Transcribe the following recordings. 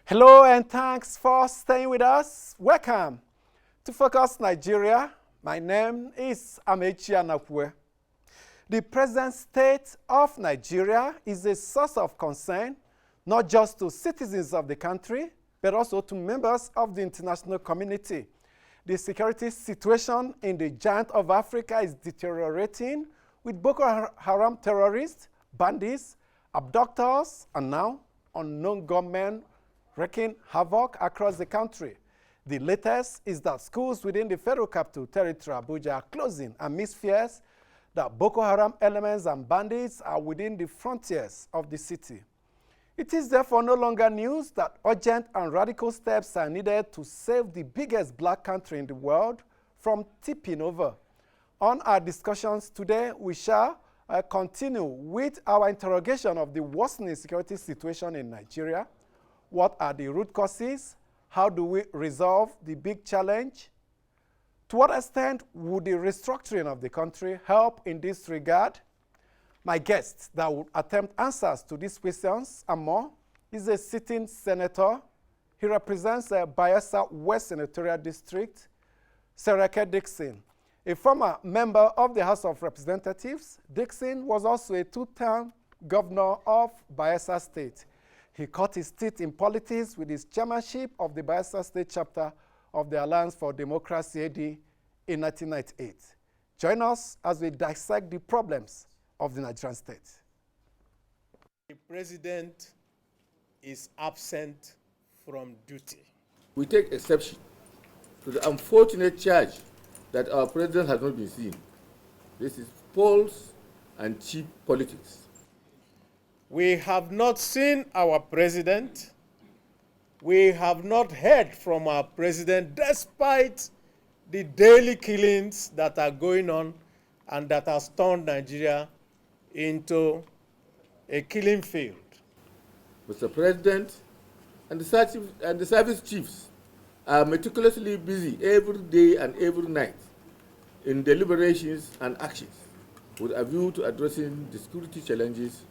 Hello and thanks for staying with us. Welcome to Focus Nigeria. My name is Amechi Anakwe. The present state of Nigeria is a source of concern, not just to citizens of the country, but also to members of the international community. The security situation in the giant of Africa is deteriorating, with Boko Haram terrorists, bandits, abductors, and now unknown gunmen wreaking havoc across the country. The latest is that schools within the Federal Capital Territory, Abuja, are closing amidst fears that Boko Haram elements and bandits are within the frontiers of the city. It is therefore no longer news that urgent and radical steps are needed to save the biggest black country in the world from tipping over. On our discussions today, we shall continue with our interrogation of the worsening security situation in Nigeria. What are the root causes? How do we resolve the big challenge? To what extent would the restructuring of the country help in this regard? My guest that will attempt answers to these questions and more is a sitting senator. He represents Bayelsa West Senatorial District, HSDickson. A former member of the House of Representatives, Dickson was also a two-term governor of Bayelsa State. He cut his teeth in politics with his chairmanship of the Bayelsa State chapter of the Alliance for Democracy AD in 1998. Join us as we dissect the problems of the Nigerian state. The president is absent from duty. We take exception to the unfortunate charge that our president has not been seen. This is false and cheap politics. We have not seen our president. We have not heard from our president, despite the daily killings that are going on and that has turned Nigeria into a killing field. Mr. President and the service chiefs are meticulously busy every day and every night in deliberations and actions with a view to addressing the security challenges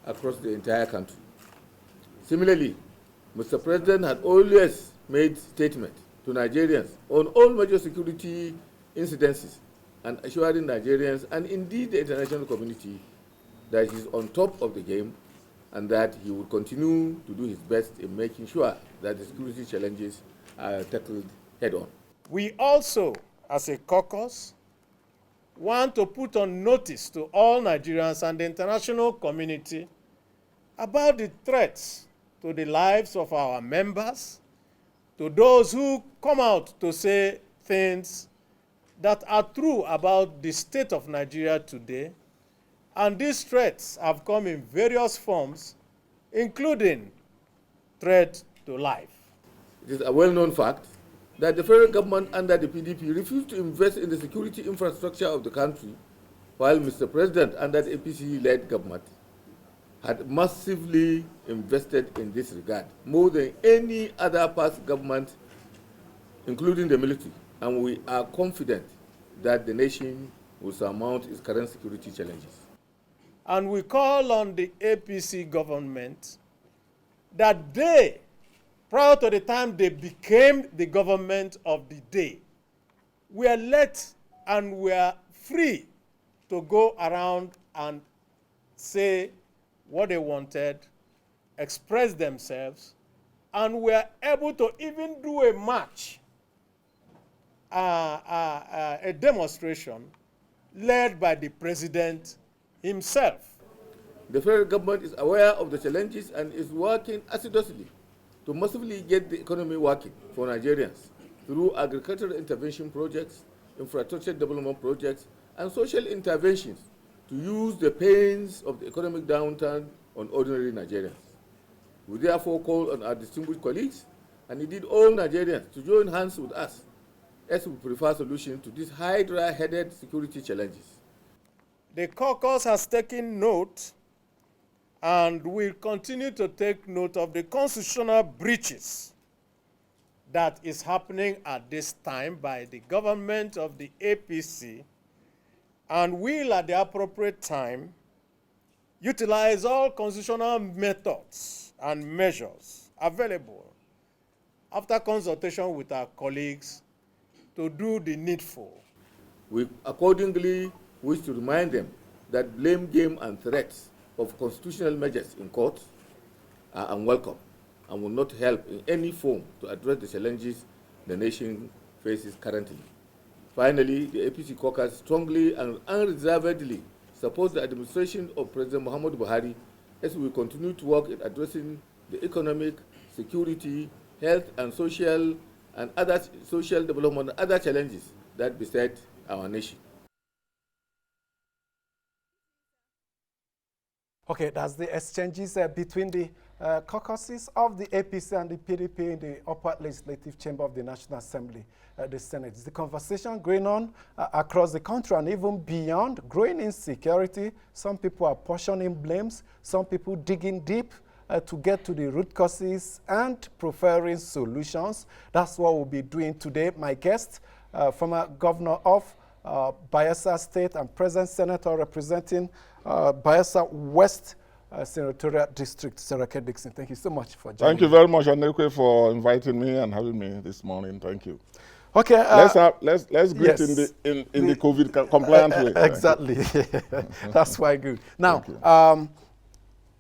across the entire country. Similarly, Mr. President had always made statements to Nigerians on all major security incidences and assuring Nigerians and indeed the international community that he is on top of the game and that he will continue to do his best in making sure that the security challenges are tackled head-on. We also, as a caucus, want to put on notice to all Nigerians and the international community about the threats to the lives of our members, to those who come out to say things that are true about the state of Nigeria today. And these threats have come in various forms, including threat to life. It is a well-known fact that the federal government under the PDP refused to invest in the security infrastructure of the country, while Mr. President under the APC-led government had massively invested in this regard, more than any other past government, including the military. And we are confident that the nation will surmount its current security challenges. And we call on the APC government that they, prior to the time they became the government of the day, were let and were free to go around and say what they wanted, express themselves, and were able to even do a march, a demonstration led by the president himself. The federal government is aware of the challenges and is working assiduously to massively get the economy working for Nigerians through agricultural intervention projects, infrastructure development projects, and social interventions to use the pains of the economic downturn on ordinary Nigerians. We therefore call on our distinguished colleagues, and indeed all Nigerians, to join hands with us as we prefer solutions to these hydra-headed security challenges. The caucus has taken note and will continue to take note of the constitutional breaches that is happening at this time by the government of the APC, and will at the appropriate time utilize all constitutional methods and measures available after consultation with our colleagues to do the needful. We accordingly wish to remind them that blame game and threats of constitutional measures in court are unwelcome and will not help in any form to address the challenges the nation faces currently. Finally, the APC caucus strongly and unreservedly supports the administration of President Muhammadu Buhari as we continue to work in addressing the economic, security, health, and social development and other challenges that beset our nation. Okay, that's the exchanges between the caucuses of the APC and the PDP in the upper legislative chamber of the National Assembly, the Senate. It's the conversation going on across the country and even beyond. Growing insecurity, some people are portioning blames, some people digging deep to get to the root causes and preferring solutions. That's what we'll be doing today. My guest, former governor of Bayelsa State and present senator representing Bayelsa West Senatorial District, HSDickson. Thank you so much for joining. Thank you very much, Anekwe, for inviting me and having me this morning. Thank you. Okay. Let's greet yes, in the COVID compliant way. Exactly. That's quite good. Now,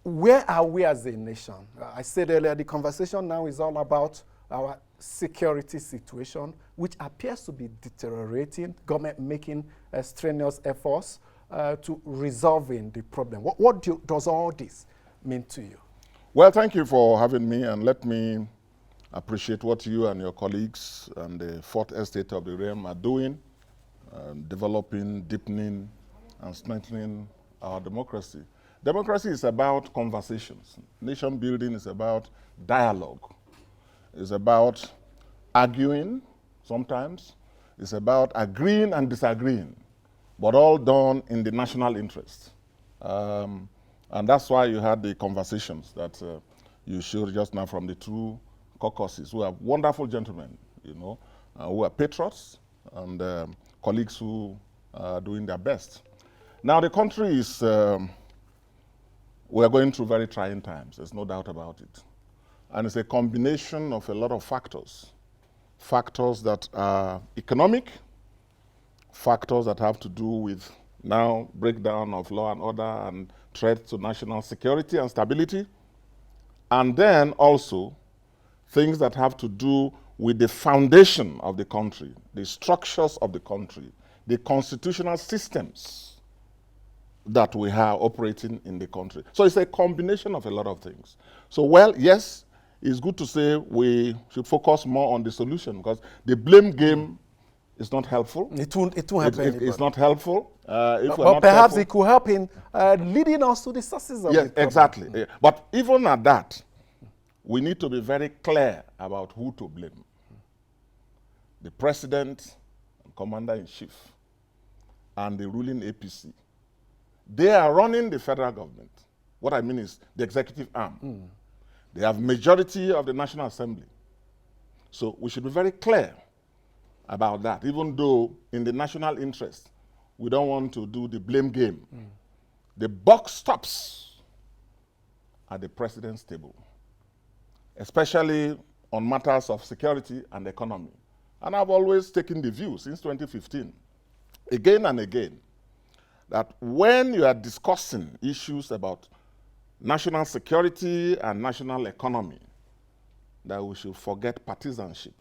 where are we as a nation? I said earlier, the conversation now is all about our security situation, which appears to be deteriorating, government making strenuous efforts to resolving the problem. What does all this mean to you? Well, thank you for having me, and let me appreciate what you and your colleagues and the Fourth Estate of the realm are doing, developing, deepening, and strengthening our democracy. Democracy is about conversations. Nation building is about dialogue. It's about arguing sometimes. It's about agreeing and disagreeing, but all done in the national interest. And that's why you had the conversations that you showed just now from the two caucuses, who are wonderful gentlemen, you know, who are patriots and colleagues who are doing their best. Now the country is, we're going through very trying times, there's no doubt about it. And it's a combination of a lot of factors. Factors that are economic, factors that have to do with now breakdown of law and order and threat to national security and stability, and then also things that have to do with the foundation of the country, the structures of the country, the constitutional systems that we have operating in the country. So it's a combination of a lot of things. So, well, yes, it's good to say we should focus more on the solution, because the blame game is not helpful. It won't help anybody. It's not helpful. But perhaps it could help in leading us to the sources of the problem. Exactly. Yeah. But even at that, we need to be very clear about who to blame. The president, commander-in-chief, and the ruling APC. They are running the federal government. What I mean is the executive arm. They have majority of the National Assembly. So we should be very clear about that, even though in the national interest, we don't want to do the blame game. The buck stops at the president's table, especially on matters of security and economy. And I've always taken the view since 2015, again and again, that when you are discussing issues about national security and national economy, that we should forget partisanship.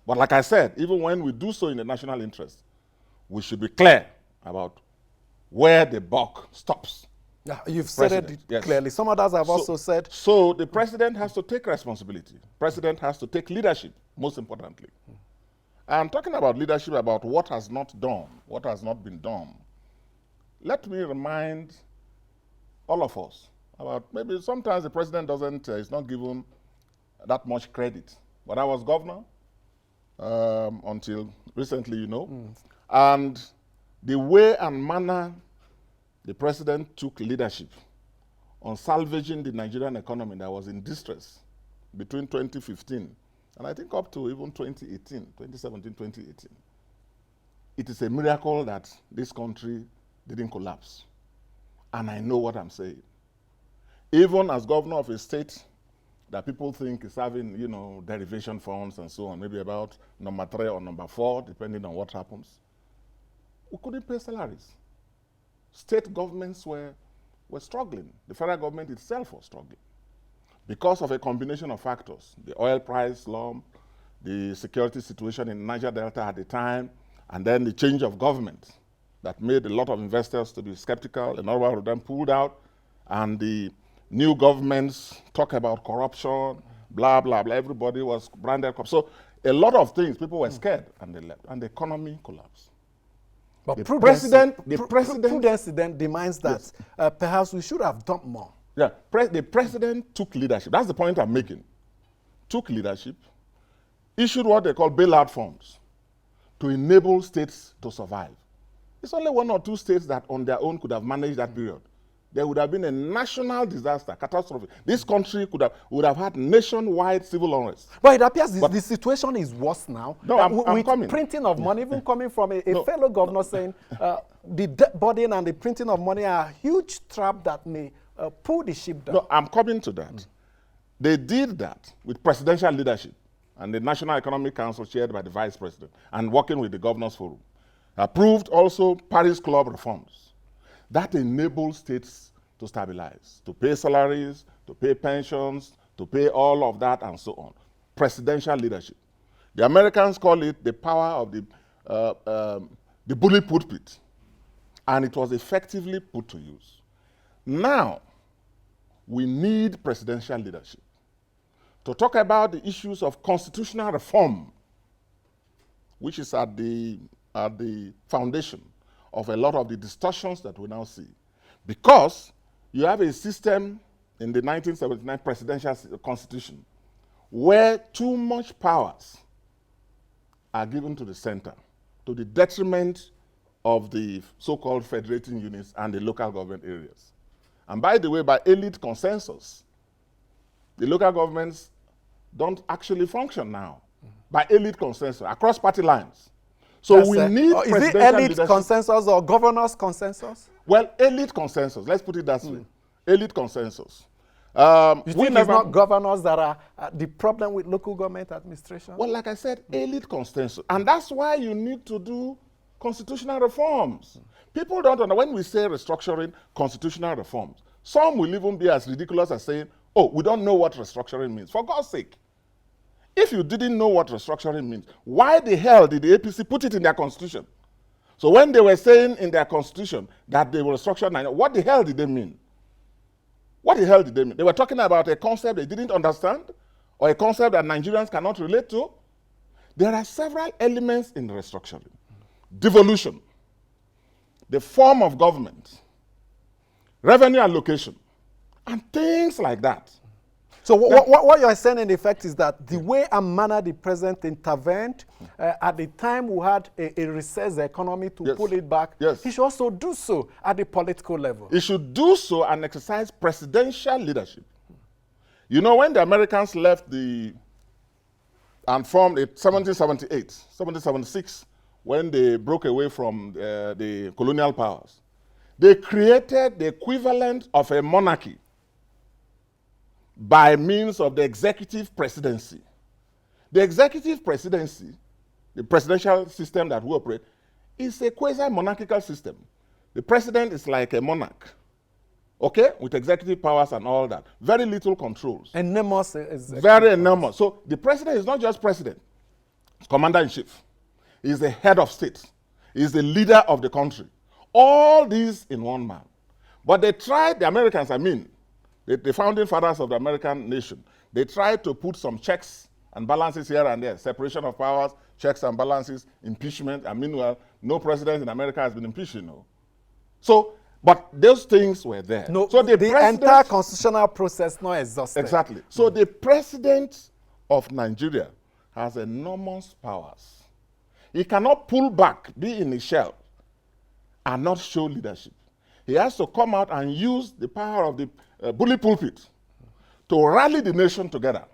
But like I said, even when we do so in the national interest, we should be clear about where the buck stops. Yeah, you've said it clearly. Some others have also said. So the president has to take responsibility. President has to take leadership, most importantly. And talking about leadership, about what has not done, what has not been done, let me remind all of us about, maybe sometimes the president doesn't, is not given that much credit. But I was governor until recently, you know. And the way and manner the president took leadership on salvaging the Nigerian economy that was in distress between 2015 and I think up to even 2017, 2018. It is a miracle that this country didn't collapse. And I know what I'm saying. Even as governor of a state that people think is having, you know, derivation funds and so on, maybe about number 3 or number 4, depending on what happens, we couldn't pay salaries. State governments were struggling. The federal government itself was struggling because of a combination of factors. The oil price slump, the security situation in Niger Delta at the time, and then the change of government that made a lot of investors to be skeptical. A number of them pulled out, and the new governments talk about corruption, blah, blah, blah. Everybody was branded corrupt. So a lot of things, people were scared, and they left, and the economy collapsed. But The prudence then demands that Yes. perhaps we should have done more. Yeah, the president took leadership. That's the point I'm making. Took leadership, issued what they call bailout funds to enable states to survive. It's only 1 or 2 states that on their own could have managed that period. There would have been a national disaster, catastrophe. This country would have had nationwide civil unrest. But it appears the situation is worse now. No, I'm with coming. Printing of money, even coming from a fellow governor saying the debt burden and the printing of money are a huge trap that may pull the ship down. No, I'm coming to that. They did that with presidential leadership and the National Economic Council chaired by the Vice President and working with the Governors Forum. Approved also Paris Club reforms. That enables states to stabilize, to pay salaries, to pay pensions, to pay all of that and so on. Presidential leadership. The Americans call it the power of the bully pulpit. And it was effectively put to use. Now, we need presidential leadership to talk about the issues of constitutional reform, which is at the foundation of a lot of the distortions that we now see. Because you have a system in the 1979 presidential constitution where too much powers are given to the center to the detriment of the so-called federating units and the local government areas. And by the way, by elite consensus, the local governments don't actually function now. By elite consensus, across party lines. So we need is it presidential elite leadership. consensus or governors consensus? Well, elite consensus. Let's put it that way. Elite consensus. You think it's not governors that are the problem with local government administration? Well, like I said, elite consensus. And that's why you need to do constitutional reforms. People don't understand when we say restructuring, constitutional reforms. Some will even be as ridiculous as saying, oh, we don't know what restructuring means. For God's sake. If you didn't know what restructuring means, why the hell did the APC put it in their constitution? So when they were saying in their constitution that they will restructure Nigeria, what the hell did they mean? What the hell did they mean? They were talking about a concept they didn't understand or a concept that Nigerians cannot relate to. There are several elements in restructuring. Devolution, the form of government, revenue allocation, and things like that. So what you're saying in effect is that the way and manner the president intervened at the time we had a recessed economy to pull it back, he should also do so at the political level. He should do so and exercise presidential leadership. You know, when the Americans left and formed in 1778, 1776, when they broke away from the colonial powers, they created the equivalent of a monarchy by means of the executive presidency. The executive presidency, the presidential system that we operate, is a quasi-monarchical system. The president is like a monarch, okay, with executive powers and all that. Very little controls. Enormous. Very enormous. So the president is not just president, he's commander-in-chief. He's the head of state. He's the leader of the country. All these in one man. But they tried, the Americans, the founding fathers of the American nation, they tried to put some checks and balances here and there, separation of powers, checks and balances, impeachment, and meanwhile, no president in America has been impeached, you know. So, but those things were there. No, so the entire constitutional process not exhausted. Exactly. So the president of Nigeria has enormous powers. He cannot pull back, be in his shell, and not show leadership. He has to come out and use the power of the bully pulpit to rally the nation together,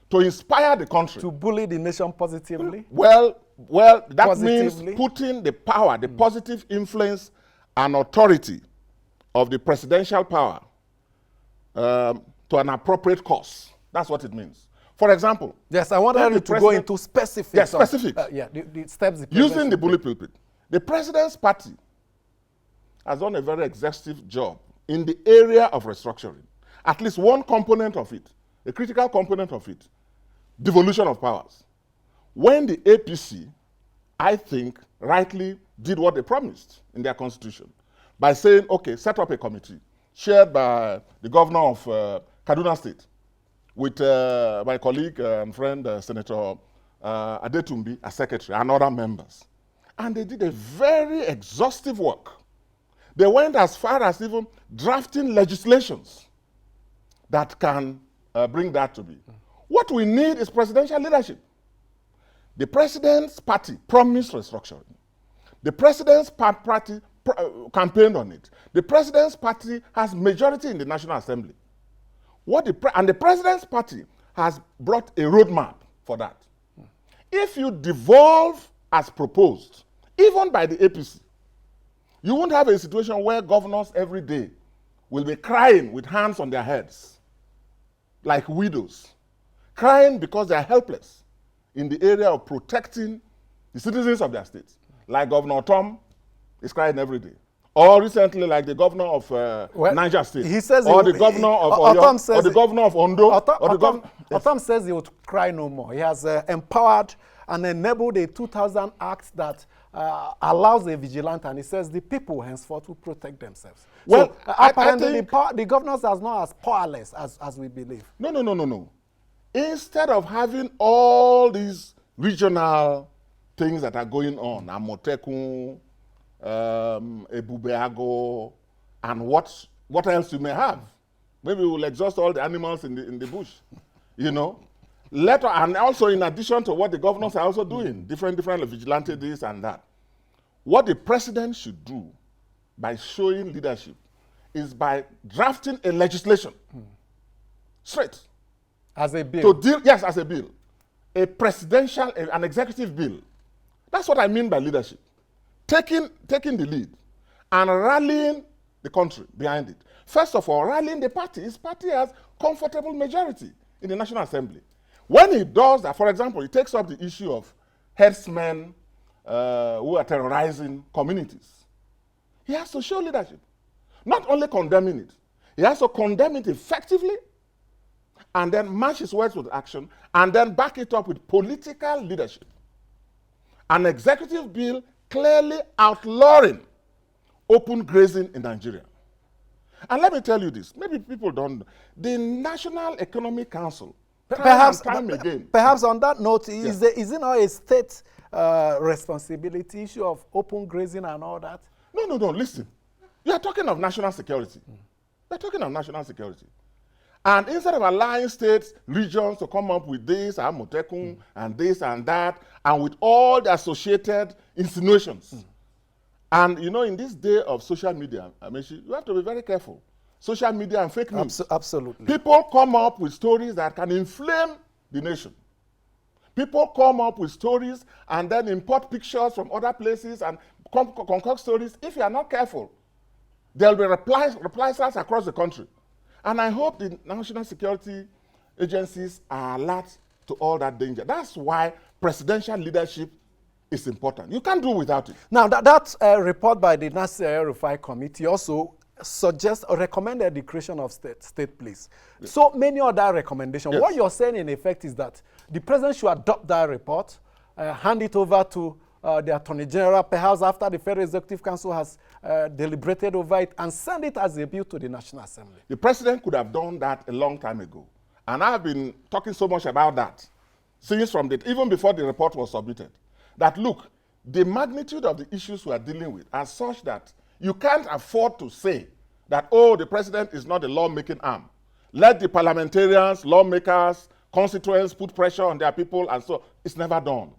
to inspire the country. To bully the nation positively? Well, that means putting the power, the positive influence and authority of the presidential power to an appropriate cause. That's what it means. For example, yes, I wanted you to go into specifics. Yes, specifics. The steps. Using the bully pulpit. The president's party has done a very exhaustive job in the area of restructuring. At least one component of it, a critical component of it, devolution of powers. When the APC, I think, rightly did what they promised in their constitution by saying, okay, set up a committee chaired by the governor of Kaduna State with my colleague and friend, Senator Adetumbi, as secretary, and other members. And they did a very exhaustive work. They went as far as even drafting legislations that can bring that to be. What we need is presidential leadership. The president's party promised restructuring. The president's party campaigned on it. The president's party has majority in the National Assembly. And the president's party has brought a roadmap for that. If you devolve as proposed, even by the APC, you won't have a situation where governors every day will be crying with hands on their heads, like widows, crying because they are helpless in the area of protecting the citizens of their states. Like Governor Tom is crying every day. Or recently, like the governor of Niger State, he says or the governor of Oyo, or the governor of Ondo. Otom says he would cry no more. He has empowered and enabled a 2000 Act that allows a vigilante, and he says the people henceforth will protect themselves. Well, so, apparently the governors are not as powerless as we believe. No. Instead of having all these regional things that are going on, Amotekun, Ebubeago, and what else you may have. Maybe we'll exhaust all the animals in the bush, you know. And also in addition to what the governors are also doing, different vigilante this and that. What the president should do by showing leadership is by drafting a legislation straight. As a bill? Yes, as a bill. A presidential, an executive bill. That's what I mean by leadership. Taking the lead and rallying the country behind it. First of all, rallying the party. His party has comfortable majority in the National Assembly. When he does that, for example, he takes up the issue of herdsmen who are terrorizing communities. He has to show leadership. Not only condemning it, he has to condemn it effectively and then match his words with action and then back it up with political leadership. An executive bill clearly outlawing open grazing in Nigeria. And let me tell you this, maybe people don't know. The National Economic Council, perhaps on that note, is it not a state responsibility issue of open grazing and all that? No, listen. You are talking of national security. You are talking of national security. And instead of allowing states, regions to come up with this, Amotekun, and this and that, and with all the associated insinuations. And you know, in this day of social media, you have to be very careful. Social media and fake news. Absolutely. People come up with stories that can inflame the nation. People come up with stories and then import pictures from other places and concoct stories. If you are not careful, there will be reprisals across the country. And I hope the national security agencies are alert to all that danger. That's why presidential leadership is important. You can't do without it. Now, that report by the NASS Rufai Committee also suggests or recommended the creation of state police. Yes. So many other recommendations. Yes. What you're saying in effect is that the president should adopt that report, hand it over to the Attorney General, perhaps after the Federal Executive Council has deliberated over it, and send it as a bill to the National Assembly. The president could have done that a long time ago. And I've been talking so much about that since even before the report was submitted. That look, the magnitude of the issues we are dealing with are such that You can't afford to say that, oh, the president is not a lawmaking arm. Let the parliamentarians, lawmakers, constituents put pressure on their people, and so it's never done.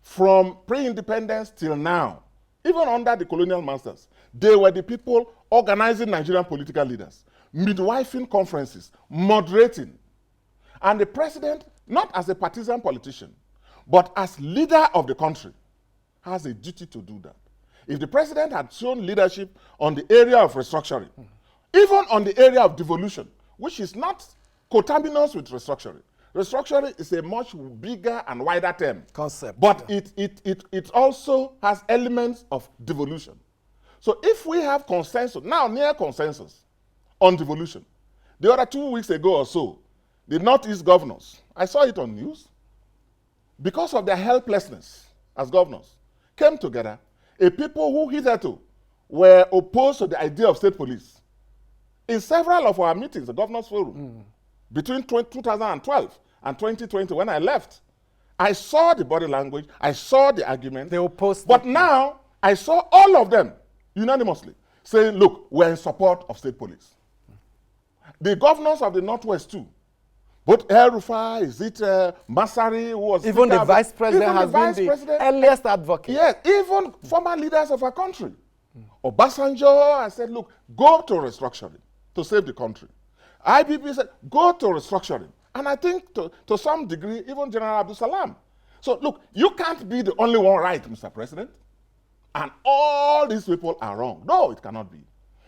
From pre-independence till now, even under the colonial masters, they were the people organizing Nigerian political leaders, midwifing conferences, moderating. And the president, not as a partisan politician, but as leader of the country, has a duty to do that. If the president had shown leadership on the area of restructuring, even on the area of devolution, which is not coterminous with restructuring. Restructuring is a much bigger and wider term. Concept. But it also has elements of devolution. So if we have consensus, now near consensus, on devolution, the other 2 weeks ago or so, the Northeast governors, I saw it on news, because of their helplessness as governors, came together, a people who hitherto were opposed to the idea of state police. In several of our meetings, the Governors Forum, between 2012 and 2020, when I left, I saw the body language, I saw the argument. They opposed. But now, I saw all of them unanimously saying, look, we're in support of state police. The governors of the Northwest too, both El Rufai, is it Masari, who was even the vice president has been the earliest advocate. Yes, even former leaders of our country. Obasanjo, I said, look, go to restructuring to save the country. IBP said, go to restructuring. And I think to some degree, even General Abdul Salam. So look, you can't be the only one right, Mr. President. And all these people are wrong. No, it cannot be.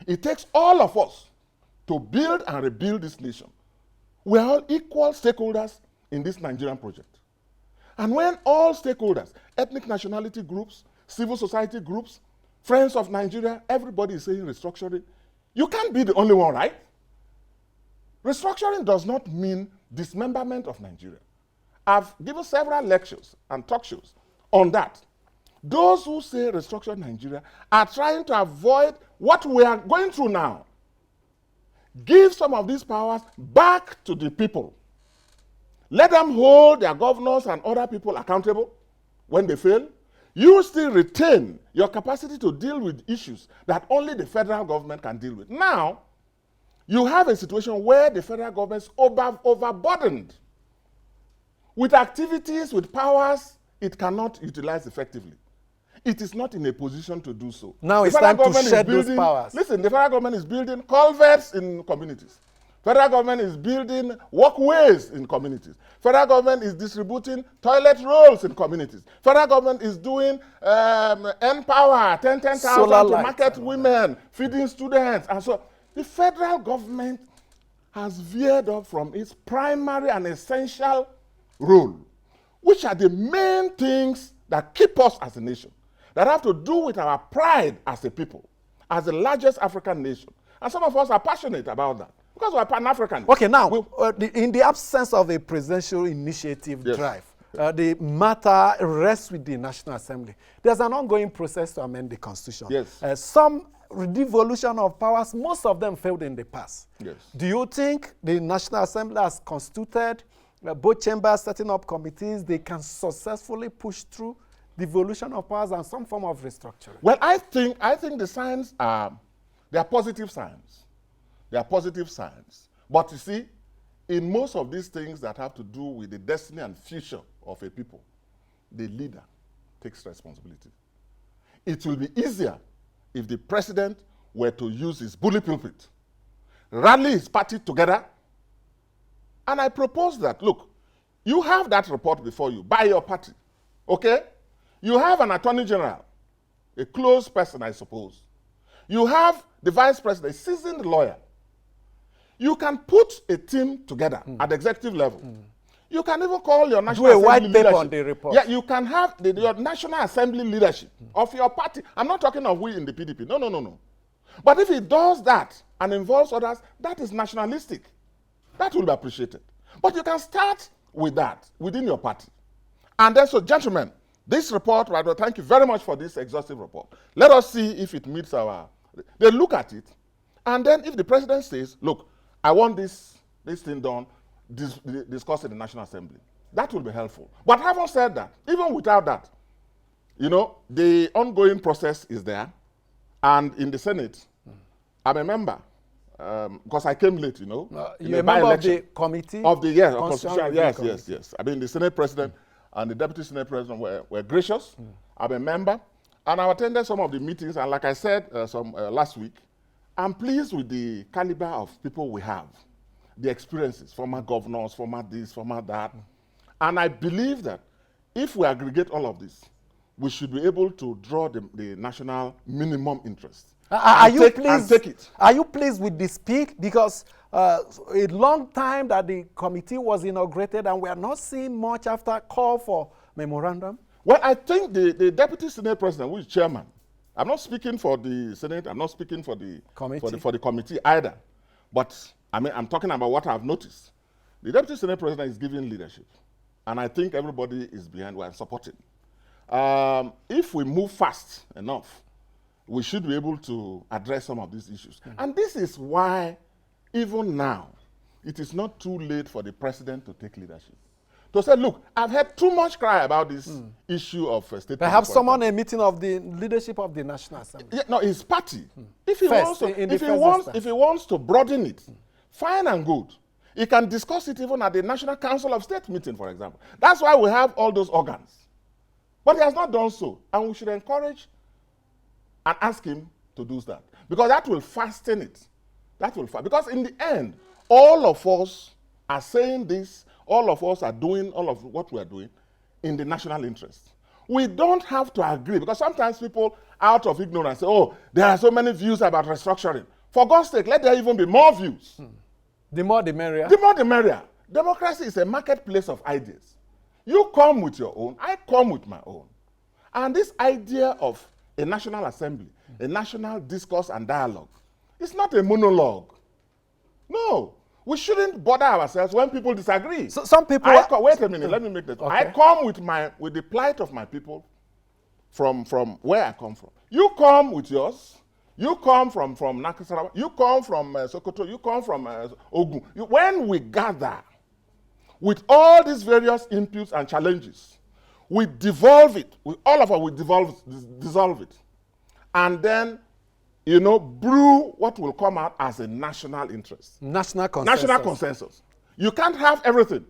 It takes all of us to build and rebuild this nation. We are all equal stakeholders in this Nigerian project. And when all stakeholders, ethnic nationality groups, civil society groups, friends of Nigeria, everybody is saying restructuring, you can't be the only one, right? Restructuring does not mean dismemberment of Nigeria. I've given several lectures and talk shows on that. Those who say restructure Nigeria are trying to avoid what we are going through now. Give some of these powers back to the people. Let them hold their governors and other people accountable when they fail. You still retain your capacity to deal with issues that only the federal government can deal with. Now, you have a situation where the federal government is overburdened with activities, with powers it cannot utilize effectively. It is not in a position to do so. Now it's time to shed those powers. Listen, the federal government is building culverts in communities. Federal government is building walkways in communities. Federal government is distributing toilet rolls in communities. Federal government is doing N-Power, 10,000 to market women, feeding students. And so the federal government has veered off from its primary and essential role, which are the main things that keep us as a nation, that have to do with our pride as a people, as the largest African nation. And some of us are passionate about that, because we're Pan-African. Okay, now, in the absence of a presidential initiative drive, the matter rests with the National Assembly. There's an ongoing process to amend the Constitution. Yes. Some devolution of powers, most of them failed in the past. Yes. Do you think the National Assembly has constituted both chambers setting up committees, they can successfully push through devolution of powers and some form of restructuring? Well, I think the signs are, they are positive signs. They are positive signs. But you see, in most of these things that have to do with the destiny and future of a people, the leader takes responsibility. It will be easier if the president were to use his bully pulpit, rally his party together, and I propose that, look, you have that report before you by your party, okay? You have an attorney general, a close person, I suppose. You have the vice president, a seasoned lawyer. You can put a team together at the executive level. You can even call your National Assembly white paper leadership. on the report. Yeah, you can have your National Assembly leadership of your party. I'm not talking of we in the PDP. No. But if it does that and involves others, that is nationalistic. That will be appreciated. But you can start with that within your party. And then, so gentlemen, this report, rather, thank you very much for this exhaustive report. Let us see if it meets our, they look at it, and then if the president says, look, I want this thing done, discuss in the National Assembly. That will be helpful. But having said that, even without that, you know, the ongoing process is there, And in the Senate, I'm a member, because I came late, you know. You're a member of the committee? Of the, yes, Constitutional yes. I mean, the Senate President and the Deputy Senate President were gracious. I'm a member. And I attended some of the meetings, and like I said last week, I'm pleased with the caliber of people we have, the experiences, former governors, former this, former that. And I believe that if we aggregate all of this, we should be able to draw the national minimum interest. Are you pleased? And take it. Are you pleased with the speed? Because a long time that the committee was inaugurated, and we are not seeing much after call for memorandum. Well, I think the Deputy Senate President, who is chairman, I'm not speaking for the Senate, I'm not speaking for the committee, for the committee either. But I mean, I'm talking about what I've noticed. The Deputy Senate President is giving leadership, and I think everybody is behind and supporting. If we move fast enough, we should be able to address some of these issues. And this is why, even now, it is not too late for the president to take leadership. To say, look, I've heard too much cry about this issue of state. Perhaps someone a meeting of the leadership of the National Assembly. Yeah, no, his party. If he wants to broaden it, fine and good. He can discuss it even at the National Council of State meeting, for example. That's why we have all those organs. But he has not done so, and we should encourage and ask him to do that, because that will fasten it. Because in the end, all of us are saying this, all of us are doing all of what we are doing in the national interest. We don't have to agree, because sometimes people, out of ignorance, say, oh, there are so many views about restructuring. For God's sake, let there even be more views. The more the merrier. The more the merrier. Democracy is a marketplace of ideas. You come with your own, I come with my own. And this idea of a national assembly, a national discourse and dialogue, it's not a monologue. No. We shouldn't bother ourselves when people disagree. So some people... wait a minute, let me make that. Okay. I come with the plight of my people from where I come from. You come with yours. You come from Nakasarawa. You come from Sokoto. You come from Ogun. When we gather with all these various inputs and challenges, we devolve it. All of us, we dissolve it. And then, you know, brew what will come out as a national interest. National consensus. National consensus. You can't have everything.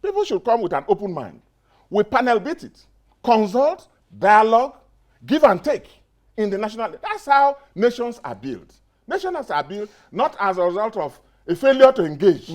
People should come with an open mind. We panel beat it. Consult, dialogue, give and take in the national. That's how nations are built. Nations are built not as a result of a failure to engage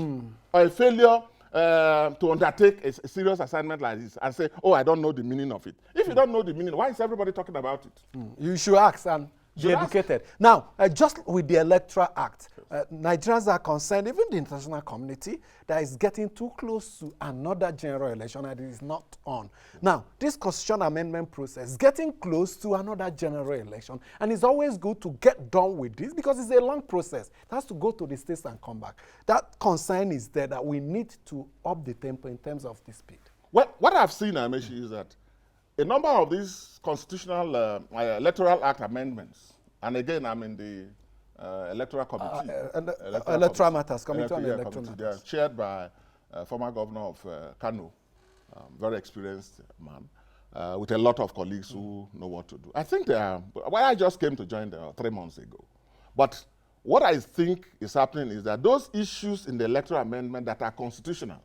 or a failure to undertake a serious assignment like this and say, oh, I don't know the meaning of it. If you don't know the meaning, why is everybody talking about it? You should ask and be educated. Now, just with the Electoral Act, Nigerians are concerned, even the international community, that is getting too close to another general election and it is not on. Now, this constitutional amendment process is getting close to another general election, and it's always good to get done with this because it's a long process. It has to go to the states and come back. That concern is there that we need to up the tempo in terms of the speed. Well, what I've seen, Amechi, is that a number of these constitutional Electoral Act amendments, and again, I'm in the Electoral Committee. Electoral Matters, Committee on Electoral Matters. They are chaired by former governor of Kano, very experienced man, with a lot of colleagues who know what to do. I think they are, well, I just came to join them 3 months ago. But what I think is happening is that those issues in the Electoral Amendment that are constitutional,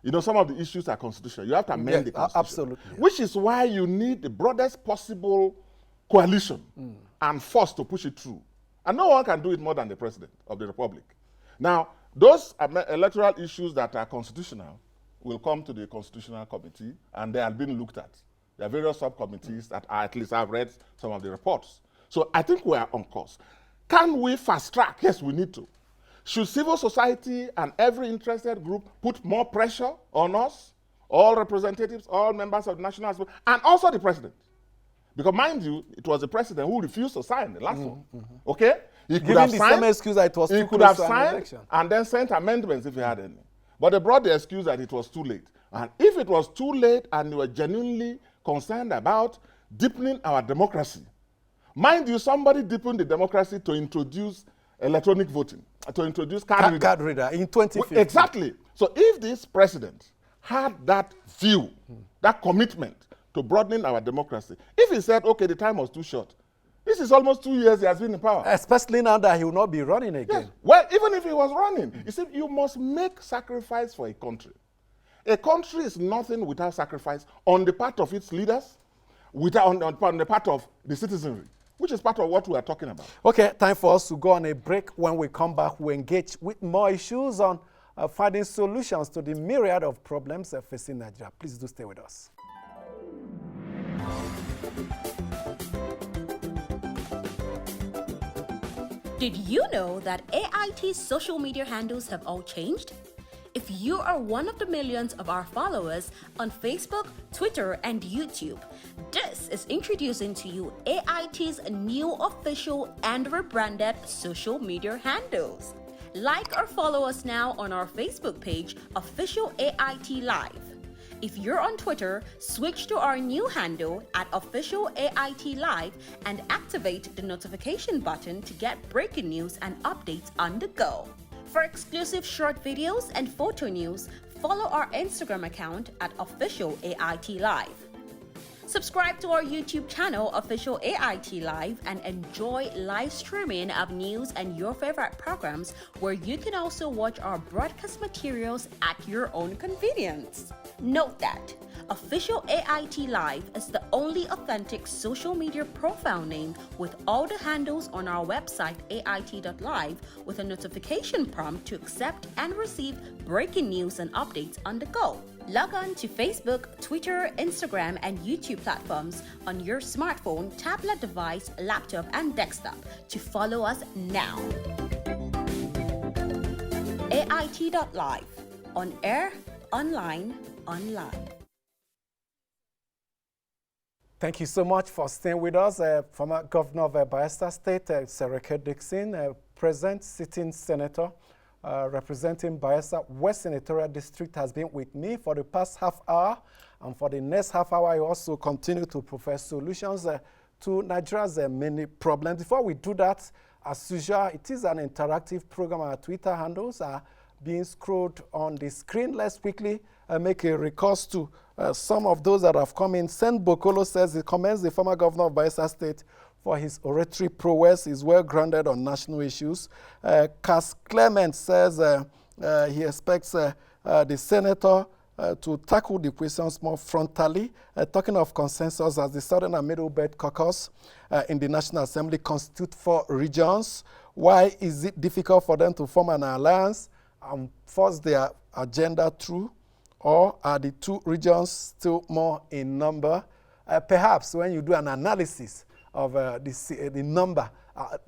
you know, some of the issues are constitutional. You have to amend the Constitution. Absolutely. Yeah. Which is why you need the broadest possible coalition and force to push it through. And no one can do it more than the President of the Republic. Now, those electoral issues that are constitutional will come to the Constitutional Committee, and they are being looked at. There are various subcommittees that at least I've read some of the reports. So I think we are on course. Can we fast track? Yes, we need to. Should civil society and every interested group put more pressure on us, all representatives, all members of the National Assembly, and also the President? Because mind you, it was the President who refused to sign the last one. Okay? He could have signed, same excuse that it was he could have signed and then sent amendments if he had any. But they brought the excuse that it was too late. And if it was too late and you were genuinely concerned about deepening our democracy, mind you, somebody deepened the democracy to introduce electronic voting, to introduce card reader in 2015. Exactly. So if this president had that view, that commitment to broadening our democracy, if he said, okay, the time was too short, he This is almost 2 years he has been in power. Especially now that he will not be running again. Yes. Well, even if he was running, you see, you must make sacrifice for a country. A country is nothing without sacrifice on the part of its leaders, on the part of the citizenry, which is part of what we are talking about. Okay, time for us to go on a break. When we come back, we engage with more issues on finding solutions to the myriad of problems facing Nigeria. Please do stay with us. Did you know that AIT's social media handles have all changed? If you are one of the millions of our followers on Facebook, Twitter, and YouTube, this is introducing to you AIT's new official and rebranded social media handles. Like or follow us now on our Facebook page, Official AIT Live. If you're on Twitter, switch to our new handle at Official AIT Live and activate the notification button to get breaking news and updates on the go. For exclusive short videos and photo news, follow our Instagram account at Official AIT Live. Subscribe to our YouTube channel, Official AIT Live, and enjoy live streaming of news and your favorite programs, where you can also watch our broadcast materials at your own convenience. Note that Official AIT Live is the only authentic social media profile name with all the handles on our website ait.live, with a notification prompt to accept and receive breaking news and updates on the go. Log on to Facebook, Twitter, Instagram, and YouTube platforms on your smartphone, tablet device, laptop, and desktop to follow us now. AIT.live. On air, online. Thank you so much for staying with us. Former Governor of Bayelsa State, Sir HSDickson, present sitting senator, representing Bayelsa West Senatorial District, has been with me for the past half hour. And for the next half hour, I also continue to provide solutions to Nigeria's many problems. Before we do that, as usual, it is an interactive program. Our Twitter handles are being scrolled on the screen. Let's quickly make a recourse to some of those that have come in. Sen Bokolo says he commends the former governor of Bayelsa State for his oratory prowess. He's well grounded on national issues. Cass Clement says he expects the senator to tackle the questions more frontally, talking of consensus as the Southern and Middle Belt Caucus in the National Assembly constitute 4 regions. Why is it difficult for them to form an alliance and force their agenda through? Or are the 2 regions still more in number? Perhaps when you do an analysis of the number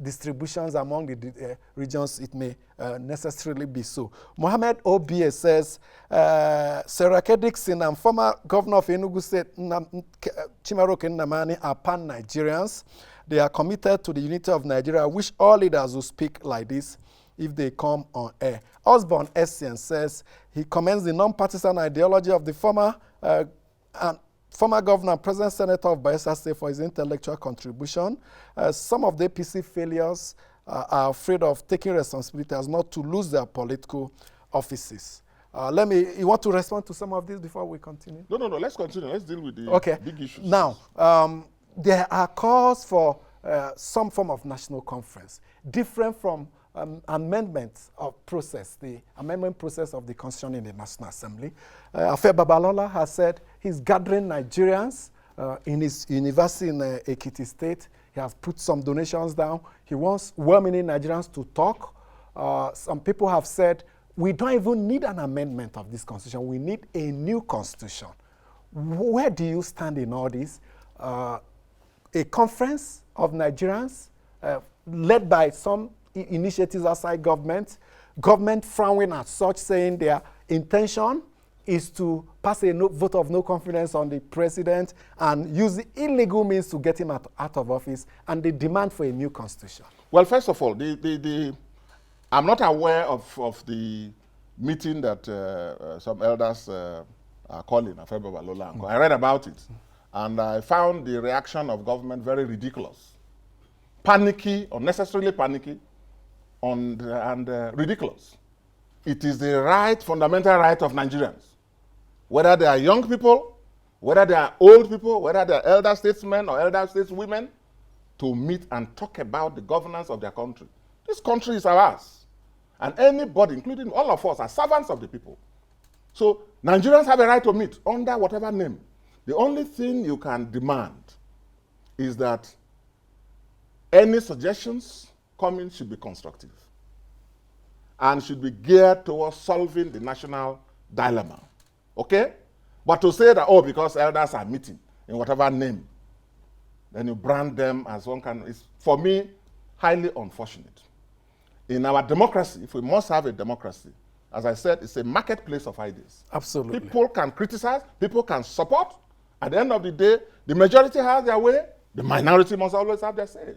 distributions among the regions, it may necessarily be so. Mohammed Obie says, Sir HSDickson and former governor of Enugu State, Chimaroke Nnamani, are pan-Nigerians. They are committed to the unity of Nigeria. I wish all leaders would speak like this if they come on air. Osborne Essien says he commends the non-partisan ideology of the former governor and present senator of Bayelsa State for his intellectual contribution. Some of the APC failures are afraid of taking responsibility as not to lose their political offices. You want to respond to some of this before we continue? No, let's continue. Let's deal with the big issues. Now, there are calls for some form of national conference, different from amendment process, the amendment process of the Constitution in the National Assembly. Afe Babalola has said he's gathering Nigerians in his university in Ekiti State. He has put some donations down. He wants well-meaning Nigerians to talk. Some people have said, we don't even need an amendment of this Constitution. We need a new Constitution. Where do you stand in all this? A conference of Nigerians led by some initiatives outside government frowning at such, saying their intention is to pass a vote of no confidence on the president and use the illegal means to get him out of office, and the demand for a new constitution. Well, first of all, I'm not aware of the meeting that some elders are calling Afe Babalola. I read about it, and I found the reaction of government very ridiculous, panicky, unnecessarily panicky, and ridiculous. It is the fundamental right of Nigerians, whether they are young people, whether they are old people, whether they are elder statesmen or elder stateswomen, to meet and talk about the governance of their country. This country is ours. And anybody, including all of us, are servants of the people. So Nigerians have a right to meet under whatever name. The only thing you can demand is that any suggestions coming should be constructive and should be geared towards solving the national dilemma. Okay? But to say that, oh, because elders are meeting in whatever name, then you brand them as one kind, is, for me, highly unfortunate. In our democracy, if we must have a democracy, as I said, it's a marketplace of ideas. Absolutely. People can criticize, people can support. At the end of the day, the majority has their way, the minority must always have their say.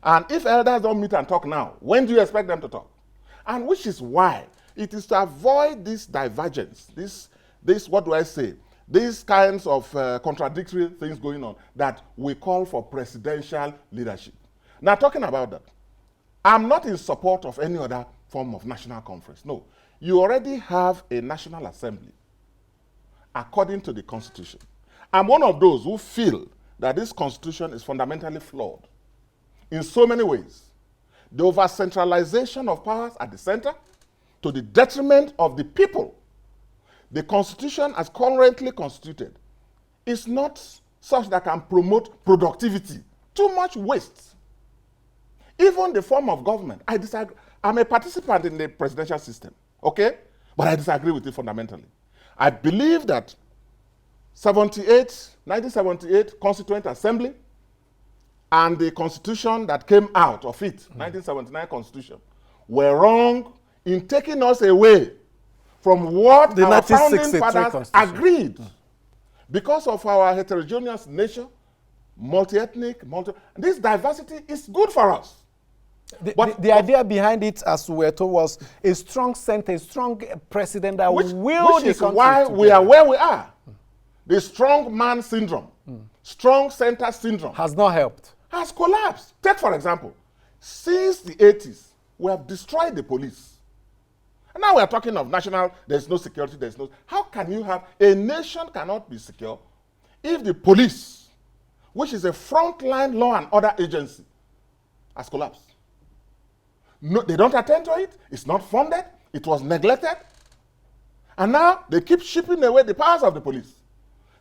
And if elders don't meet and talk now, when do you expect them to talk? And which is why it is to avoid this divergence, this what do I say, these kinds of contradictory things going on that we call for presidential leadership. Now, talking about that, I'm not in support of any other form of national conference. No, you already have a National Assembly according to the Constitution. I'm one of those who feel that this Constitution is fundamentally flawed in so many ways. The over-centralization of powers at the center to the detriment of the people. The Constitution as currently constituted is not such that can promote productivity. Too much waste. Even the form of government, I disagree. I'm a participant in the presidential system, okay? But I disagree with it fundamentally. I believe that 1978 Constituent Assembly and the constitution that came out of it, 1979 Constitution, were wrong in taking us away from what the our founding fathers agreed. Because of our heterogeneous nature, multi-ethnic, this diversity is good for us. The idea behind it, as we were told, was a strong center, a strong president that will which is why we are where we are. The strong man syndrome, strong center syndrome has not helped. Has collapsed. Take, for example, since the 80s, we have destroyed the police. And now we are talking of national, there's no security, there's no... How can you have... A nation cannot be secure if the police, which is a frontline law and order agency, has collapsed. No, they don't attend to it. It's not funded. It was neglected. And now they keep shipping away the powers of the police.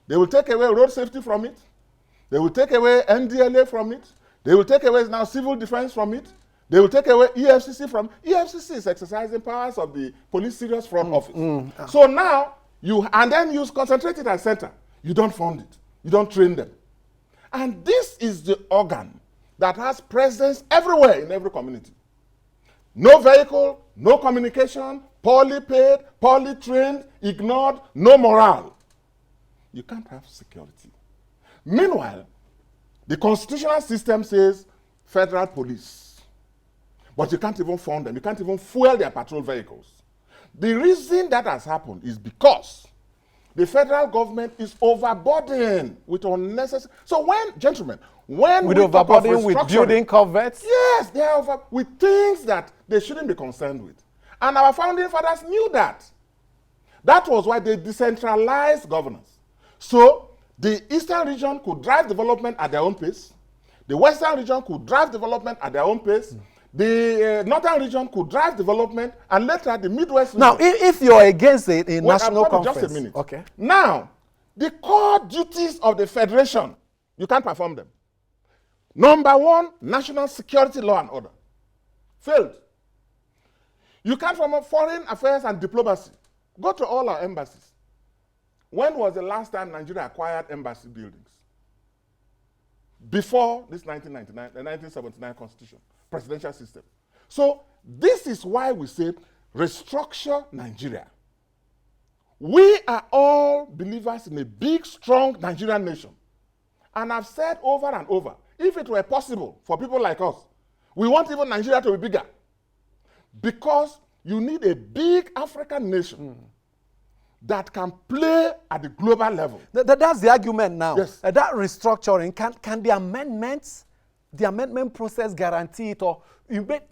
They will take away road safety from it. They will take away NDLA from it. They will take away now civil defense from it. They will take away EFCC from it. EFCC is exercising powers of the police serious fraud office. So now, and then you concentrate it at center. You don't fund it. You don't train them. And this is the organ that has presence everywhere in every community. No vehicle, no communication, poorly paid, poorly trained, ignored, no morale. You can't have security. Meanwhile, the constitutional system says federal police. But you can't even fund them. You can't even fuel their patrol vehicles. The reason that has happened is because the federal government is overburdened with unnecessary... So when, gentlemen, when with we talk of overburdened with building corvettes? Yes, they are over with things that they shouldn't be concerned with. And our founding fathers knew that. That was why they decentralized governance. So the eastern region could drive development at their own pace. The western region could drive development at their own pace. The northern region could drive development, and later the Midwest region. Now, if you're against it in national conference, just a minute. Okay. Now, the core duties of the federation, you can't perform them. Number one, national security, law and order. Failed. You can't perform foreign affairs and diplomacy. Go to all our embassies. When was the last time Nigeria acquired embassy buildings? Before this 1979 Constitution, presidential system. So this is why we say restructure Nigeria. We are all believers in a big, strong Nigerian nation. And I've said over and over, if it were possible for people like us, we want even Nigeria to be bigger. Because you need a big African nation that can play at the global level. That's the argument now. Yes. That restructuring, can the amendments the amendment process guarantee it? Or you make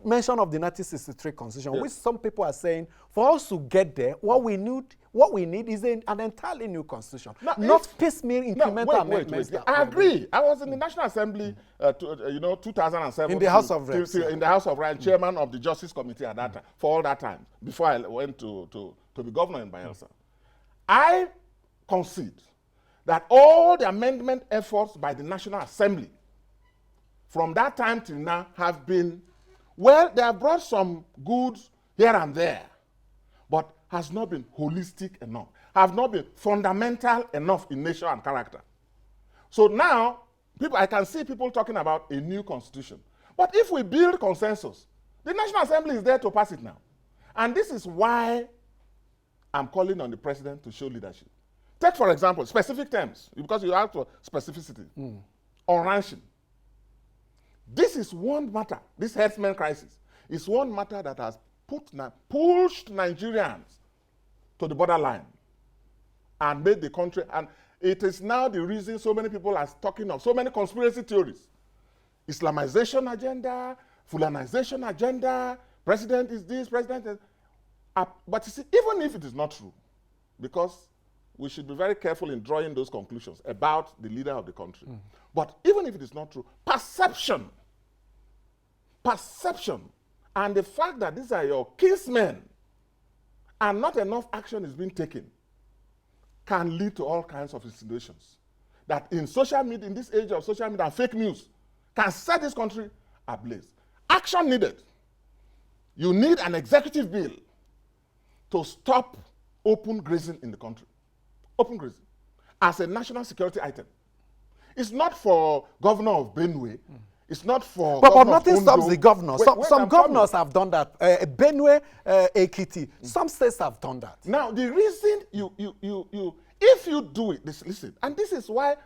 mention of the 1963 Constitution, Yes. which some people are saying, for us to get there, what we need is an entirely new Constitution, not piecemeal incremental amendments. I agree. I was in the National Assembly, 2007. In the House of Reps. In the House of Reps, chairman of the Justice Committee at that time, for all that time, before I went to be governor in Bayelsa. I concede that all the amendment efforts by the National Assembly from that time till now have been, well, they have brought some goods here and there, but has not been holistic enough, have not been fundamental enough in nature and character. So now, I can see people talking about a new constitution. But if we build consensus, the National Assembly is there to pass it now. And this is why I'm calling on the president to show leadership. Take, for example, specific terms, because you asked for specificity, on ranching. This is one matter, this herdsmen crisis is one matter that has pushed Nigerians to the borderline and made the country, and it is now the reason so many people are talking of so many conspiracy theories. Islamization agenda, Fulanization agenda, president is this, president is... but you see, even if it is not true, because we should be very careful in drawing those conclusions about the leader of the country. But even if it is not true, perception, and the fact that these are your kinsmen and not enough action is being taken can lead to all kinds of insinuations. That in social media, in this age of social media and fake news, can set this country ablaze. Action needed. You need an executive bill to stop open grazing in the country. Open grazing as a national security item. It's not for governor of Benue. It's not for But governor nothing of stops Ondo. the governor. Wait, Some governors have done that. Benue, Ekiti, some states have done that. Now, the reason if you do it, listen, and this is why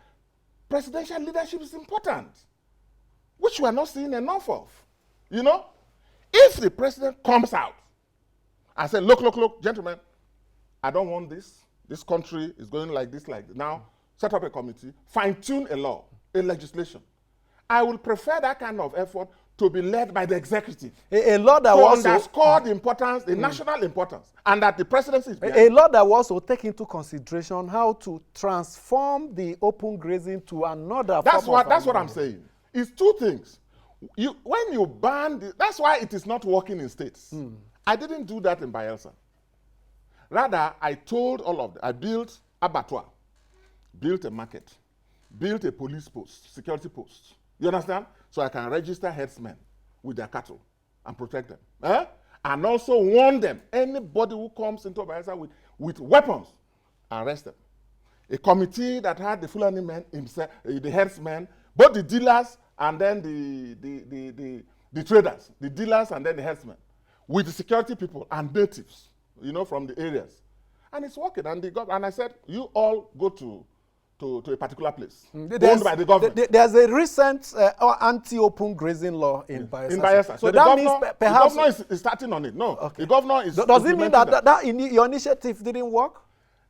presidential leadership is important, which we are not seeing enough of. You know, if the president comes out and says, look, gentlemen, I don't want this. This country is going like this, like this. Now, set up a committee, fine-tune a law, a legislation. I will prefer that kind of effort to be led by the executive. A law that to was underscore the importance, the national importance, and that the presidency is behind. A law that will also take into consideration how to transform the open grazing to another That's form what I'm saying. It's two things. When you ban, that's why it is not working in states. I didn't do that in Bayelsa. Rather, I told all of them, I built abattoir, built a market, built a police post, security post. You understand? So I can register herdsmen with their cattle and protect them. And also warn them, anybody who comes into Bayelsa with weapons, arrest them. A committee that had the Fulani men, himself, the herdsmen, both the dealers and then the traders, the dealers and then the herdsmen, with the security people and natives, from the areas. And it's working. And I said, you all go to a particular place owned by the government. There's a recent anti-open grazing law in Bayelsa. In Bayelsa. So that means the governor is starting on it. No, okay. The governor is. Does it mean that your initiative didn't work?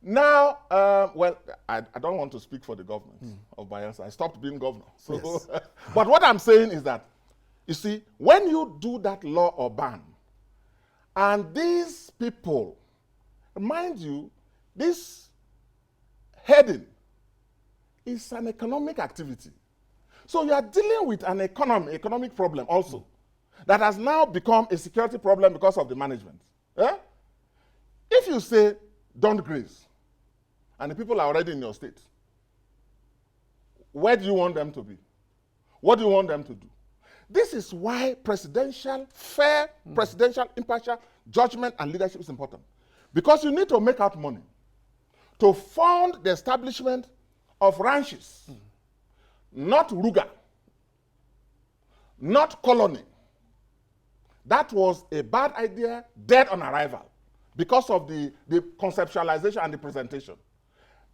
Now, I don't want to speak for the government of Bayelsa. I stopped being governor. So, yes. But what I'm saying is that, you see, when you do that law or ban, and these people, mind you, this heading is an economic activity. So you are dealing with an economic problem also that has now become a security problem because of the management. If you say, don't graze, and the people are already in your state, where do you want them to be? What do you want them to do? This is why fair presidential, impartial judgment and leadership is important. Because you need to make out money to fund the establishment of ranches, not Ruga, not colony. That was a bad idea, dead on arrival, because of the conceptualization and the presentation.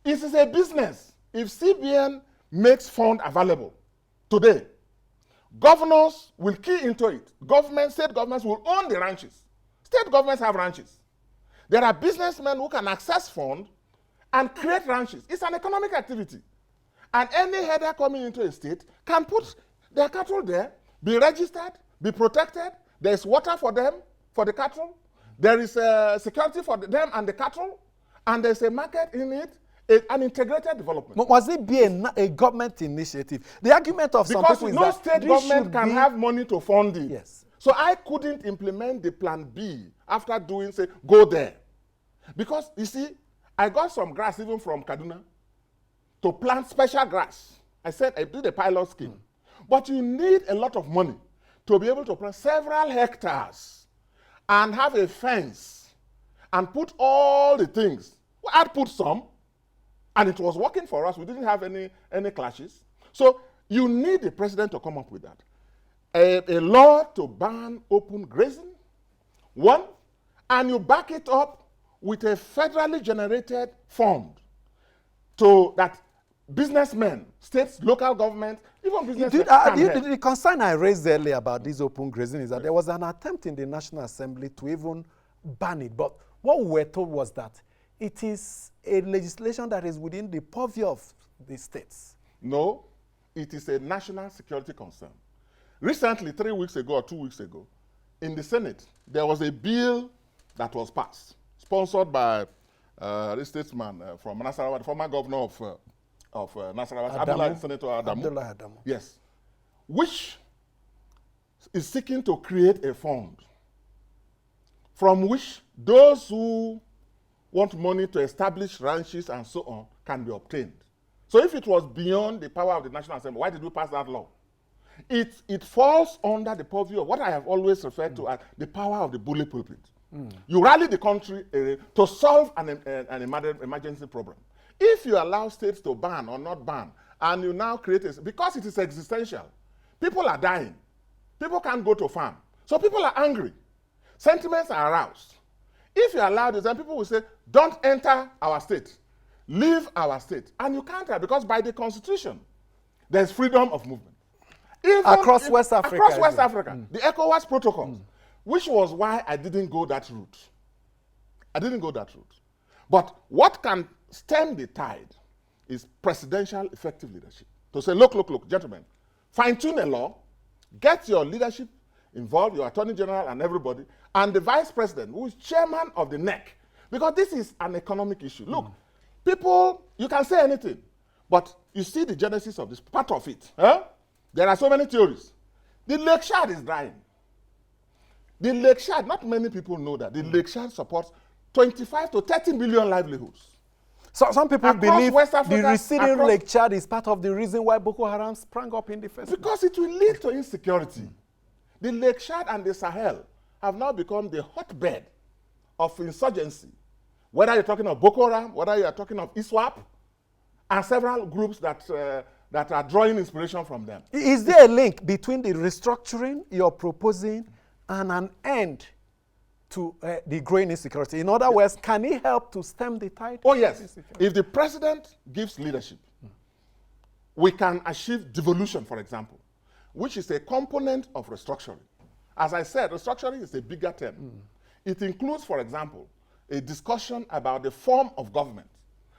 It is a business. If CBN makes fund available today, governors will key into it. State governments will own the ranches. State governments have ranches. There are businessmen who can access funds and create ranches. It's an economic activity. And any header coming into a state can put There are cattle there. Be registered, be protected. There is water for them, for the cattle. There is security for them and the cattle. And there's a market in it, an integrated development. Must it be a government initiative? The argument of some people is no that state government can have money to fund it. Yes. So I couldn't implement the plan B after doing, say, go there. Because, you see, I got some grass even from Kaduna to plant special grass. I said, I did a pilot scheme. But you need a lot of money to be able to plant several hectares and have a fence and put all the things. Well, I'd put some, and it was working for us. We didn't have any clashes. So you need the president to come up with that. A law to ban open grazing, one, and you back it up with a federally generated fund to that businessmen, states, local government, even businesses the concern I raised earlier about this open grazing is that there was an attempt in the National Assembly to even ban it. But what we were told was that it is a legislation that is within the purview of the states. No, it is a national security concern. Recently, 3 weeks ago or 2 weeks ago, in the Senate, there was a bill that was passed, sponsored by a statesman from Nasarawa, the former governor of Nasarawa, Senator Adamu. Yes, which is seeking to create a fund from which those who want money to establish ranches and so on can be obtained. So if it was beyond the power of the National Assembly, why did we pass that law? It falls under the purview of what I have always referred to as the power of the bully pulpit. You rally the country to solve an emergency problem. If you allow states to ban or not ban, and you now create a, because it is existential, people are dying. People can't go to farm. So people are angry. Sentiments are aroused. If you allow this, then people will say, don't enter our state. Leave our state. And you can't, because by the Constitution, there's freedom of movement. Across West Africa. Across West Africa. The ECOWAS protocols, which was why I didn't go that route. I didn't go that route. But what can stem the tide is presidential effective leadership. To say, look, gentlemen, fine-tune a law, get your leadership involved, your attorney general and everybody, and the vice president, who is chairman of the NEC, because this is an economic issue. Look, people, you can say anything, but you see the genesis of this, part of it. Huh? There are so many theories. The Lake Chad is drying. The Lake Chad, not many people know that. The Lake Chad supports 25 to 30 million livelihoods. So some people believe Africa, the receding Lake Chad is part of the reason why Boko Haram sprang up in the first place. Because it will lead to insecurity. The Lake Chad and the Sahel have now become the hotbed of insurgency. Whether you're talking of Boko Haram, whether you're talking of ISWAP, and several groups that are drawing inspiration from them. Is there a link between the restructuring you're proposing and an end to the growing insecurity? In other words, can it help to stem the tide? Oh, yes. If the president gives leadership, we can achieve devolution, for example, which is a component of restructuring. As I said, restructuring is a bigger term. It includes, for example, a discussion about the form of government.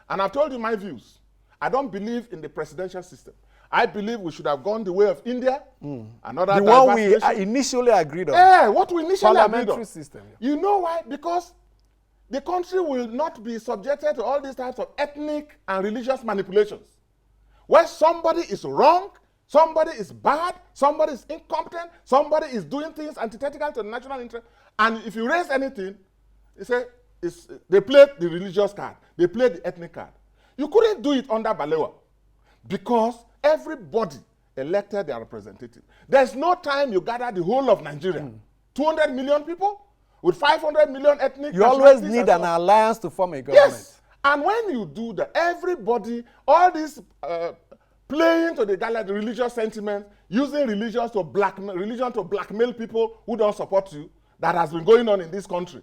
And I've told you my views. I don't believe in the presidential system. I believe we should have gone the way of India and other the one we initially agreed on. Yeah, what we initially agreed on. Parliamentary system. Yeah. You know why? Because the country will not be subjected to all these types of ethnic and religious manipulations. Where somebody is wrong, somebody is bad, somebody is incompetent, somebody is doing things antithetical to the national interest, and if you raise anything, you say they played the religious card, they played the ethnic card. You couldn't do it under Balewa because everybody elected their representative. There's no time you gather the whole of Nigeria. 200 million people with 500 million ethnic. You always need an alliance to form a government. Yes. And when you do that, everybody, all this playing to the religious sentiment, using religion to blackmail people who don't support you, that has been going on in this country,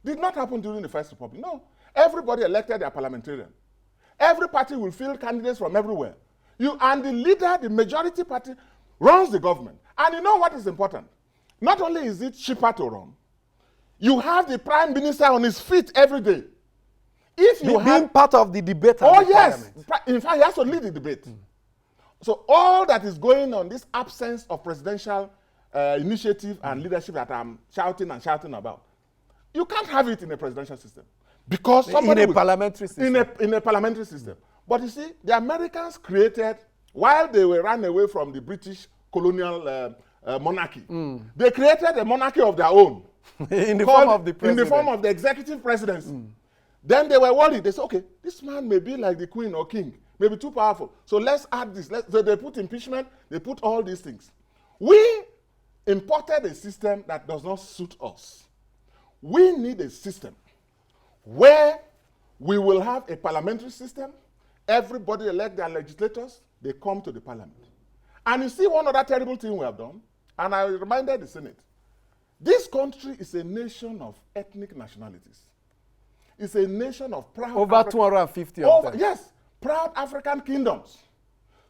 did not happen during the First Republic. No. Everybody elected their parliamentarian. Every party will field candidates from everywhere. And the leader, the majority party, runs the government. And you know what is important? Not only is it cheaper to run, you have the prime minister on his feet every day. If you being part of the debate. Oh, yes. In fact, he has to lead the debate. So all that is going on, this absence of presidential initiative and leadership that I'm shouting about, you can't have it in a presidential system. Because somebody in a parliamentary system. In a parliamentary system. But you see, the Americans created, while they were run away from the British colonial monarchy, they created a monarchy of their own. In the form of the president. In the form of the executive presidency. Then they were worried. They said, okay, this man may be like the queen or king, maybe too powerful. So let's add this. So they put impeachment, they put all these things. We imported a system that does not suit us. We need a system where we will have a parliamentary system. Everybody elect their legislators, they come to the parliament. And you see one other terrible thing we have done, and I reminded the Senate. This country is a nation of ethnic nationalities. It's a nation of proud Over 250 of them. Yes, proud African kingdoms,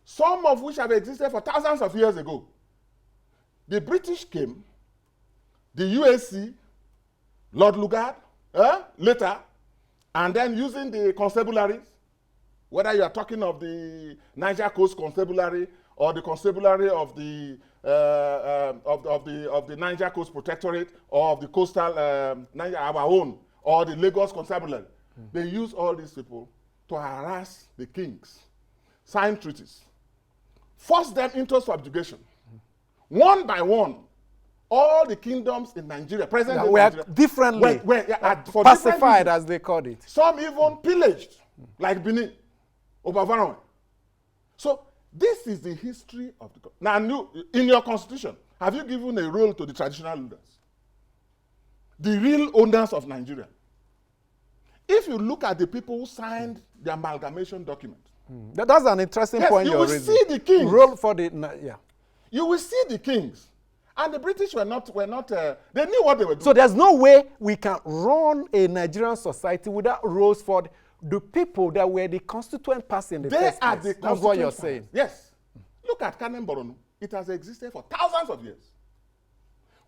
some of which have existed for thousands of years ago. The British came, the UAC, Lord Lugard, later, and then using the constabularies, whether you are talking of the Niger Coast Constabulary or the constabulary of the Niger Coast Protectorate or of the coastal Niger, our own, or the Lagos Constabulary. They use all these people to harass the kings, sign treaties, force them into subjugation. One by one, all the kingdoms in Nigeria, present in Nigeria, differently for pacified, as they called it. Some even pillaged, like Benin, Obavaron. So this is the history of the. Now, in your constitution, have you given a role to the traditional leaders, the real owners of Nigeria? If you look at the people who signed the amalgamation document, that's an interesting point you're raising. You will see the kings. Role for the You will see the kings. And the British were not, they knew what they were doing. So there's no way we can run a Nigerian society without roles for the people that were the constituent party in the first place. That's what you're saying. Yes. Look at Kanem Borno. It has existed for thousands of years.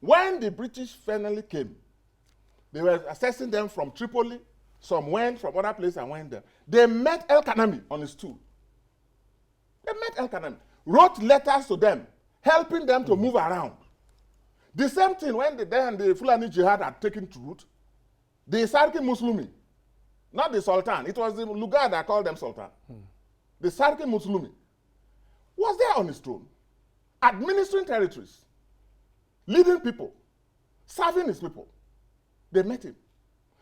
When the British finally came, they were assessing them from Tripoli. Some went from other places and went there. They met El Kanami on his stool. They met El Kanami, wrote letters to them, helping them to move around. The same thing when the Fulani Jihad had taken to root, the Sarki Muslimi, not the Sultan, it was the Lugard that called them Sultan. The Sarki Muslimi was there on his throne, administering territories, leading people, serving his people. They met him.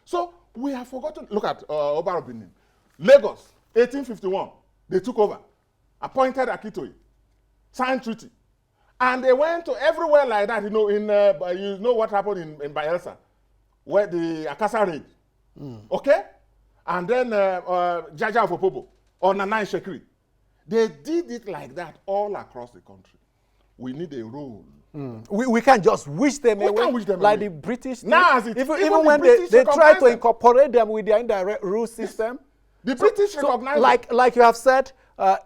So we have forgotten, look at Oba Benin. Lagos, 1851, they took over, appointed Akitoye, signed treaty. And they went to everywhere like that, you know what happened in Bayelsa, where the Akasa raid, okay? And then Jaja of Opobo, or Nana Shekri. They did it like that all across the country. We need a role. We can't just wish them away, can't wish them like away. the British. Now, even when they try to incorporate them with their indirect rule system. The British recognize like you have said,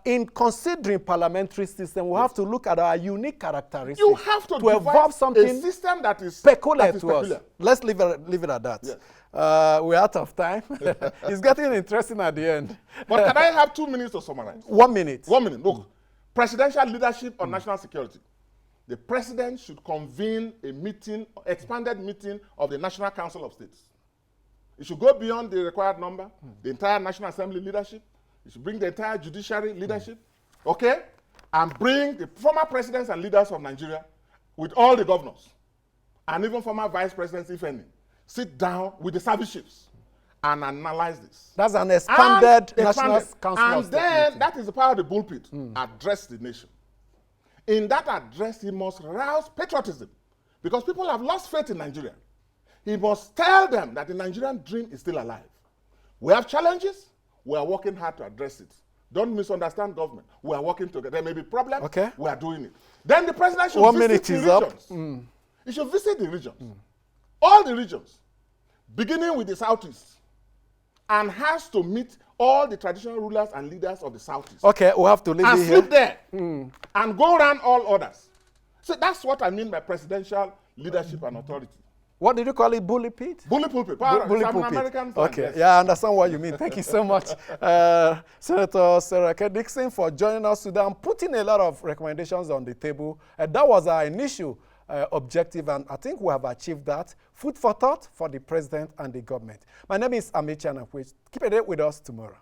in considering parliamentary system, we have to look at our unique characteristics. You have to evolve something a system that is peculiar to us. Let's leave it at that. Yes. We're out of time. It's getting interesting at the end. But can I have 2 minutes to summarize? 1 minute. 1 minute. Look, presidential leadership on national security. The president should convene a meeting, expanded meeting of the National Council of States. It should go beyond the required number, the entire National Assembly leadership. It should bring the entire judiciary leadership, okay? And bring the former presidents and leaders of Nigeria with all the governors, and even former vice presidents, if any, sit down with the service chiefs and analyze this. That's an expanded National Council and of State then, meeting. that is the power of the pulpit, address the nation. In that address, he must rouse patriotism, because people have lost faith in Nigeria. He must tell them that the Nigerian dream is still alive. We have challenges. We are working hard to address it. Don't misunderstand government. We are working together. There may be problems. Okay. We are doing it. Then the president should 1 visit minute the is regions. He should visit the regions. All the regions, beginning with the Southeast, and has to meet all the traditional rulers and leaders of the Southeast. Okay, we'll have to leave And it here. sleep there. And go around all others. So that's what I mean by presidential leadership and authority. What did you call it? Bully pit? Bully pulpit. Bully I'm an pulpit. American fan, Okay, yes. yeah, I understand what you mean. Thank you so much, Senator Sarah HSDickson, for joining us today and putting a lot of recommendations on the table. That was our initial objective, and I think we have achieved that. Food for thought for the president and the government. My name is Amechi Anakwe. Keep it with us tomorrow.